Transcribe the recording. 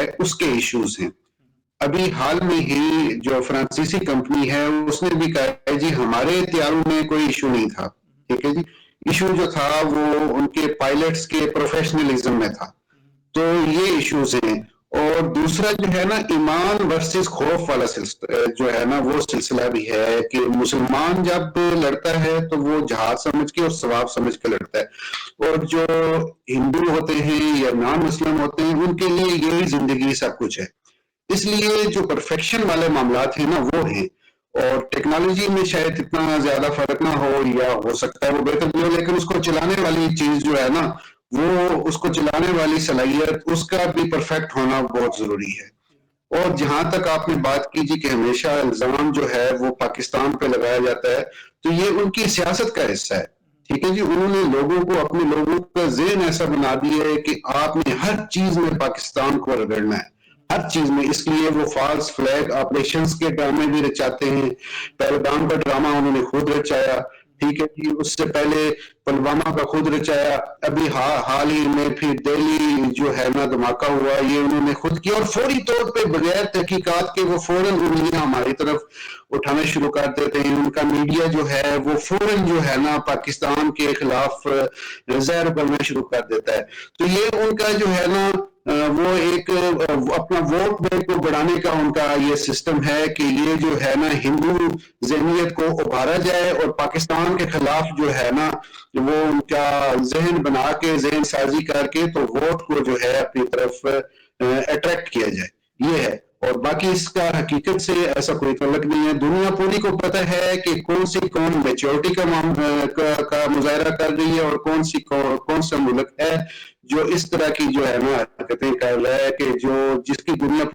ہے اس کے ایشوز ہیں. ابھی حال میں ہی جو فرانسیسی کمپنی ہے اس نے بھی کہا ہے جی ہمارے طیاروں میں کوئی ایشو نہیں تھا. ٹھیک ہے جی, ایشو جو تھا وہ ان کے پائلٹس کے پروفیشنلزم میں تھا. تو یہ ایشوز ہیں. اور دوسرا جو ہے نا ایمان ورسز خوف والا جو ہے نا وہ سلسلہ بھی ہے کہ مسلمان جب لڑتا ہے تو وہ جہاد سمجھ کے اور ثواب سمجھ کے لڑتا ہے, اور جو ہندو ہوتے ہیں یا نان مسلم ہوتے ہیں ان کے لیے یہی زندگی سب کچھ ہے. اس لیے جو پرفیکشن والے معاملات ہیں نا وہ ہیں, اور ٹیکنالوجی میں شاید اتنا زیادہ فرق نہ ہو یا ہو سکتا ہے وہ بہتر بھی ہو, لیکن اس کو چلانے والی چیز جو ہے نا وہ اس کو چلانے والی صلاحیت اس کا بھی پرفیکٹ ہونا بہت ضروری ہے. اور جہاں تک آپ نے بات کی جی کہ ہمیشہ الزام جو ہے وہ پاکستان پہ لگایا جاتا ہے, تو یہ ان کی سیاست کا حصہ ہے. ٹھیک ہے جی, انہوں نے لوگوں کو اپنے لوگوں کا ذہن ایسا بنا دیا ہے کہ آپ نے ہر چیز میں پاکستان کو رگڑنا ہے, ہر چیز میں. اس لیے وہ فالس فلیگ آپریشنز کے ڈرامے بھی رچاتے ہیں. پہلگام کا ڈرامہ انہوں نے خود رچایا. ٹھیک ہے جی, اس سے پہلے پلوامہ کا خود رچایا. ابھی حال ہی میں پھر دہلی جو ہے نا دھماکہ ہوا یہ انہوں نے خود کیا, اور فوری طور پہ بغیر تحقیقات کے وہ فوراً انگلیاں ہماری طرف اٹھانا شروع کر دیتے ہیں. ان کا میڈیا جو ہے وہ فوراً جو ہے نا پاکستان کے خلاف زہر اگلنا شروع کر دیتا ہے. تو یہ ان کا جو ہے نا وہ ایک اپنا ووٹ بینک کو بڑھانے کا ان کا یہ سسٹم ہے کہ یہ جو ہے نا ہندو ذہنیت کو ابھارا جائے اور پاکستان کے خلاف جو ہے نا وہ ان کا ذہن بنا کے ذہن سازی کر کے تو ووٹ کو جو ہے اپنی طرف اٹریکٹ کیا جائے. یہ ہے, اور باقی اس کا حقیقت سے ایسا کوئی تعلق نہیں ہے. دنیا پوری کو پتہ ہے کہ کون سی قوم میچورٹی کا مظاہرہ کر رہی ہے اور کون سا ملک ہے جو اس طرح کی جو ہے نا حرکتیں کر رہا ہے کہ جو جس کی دنیا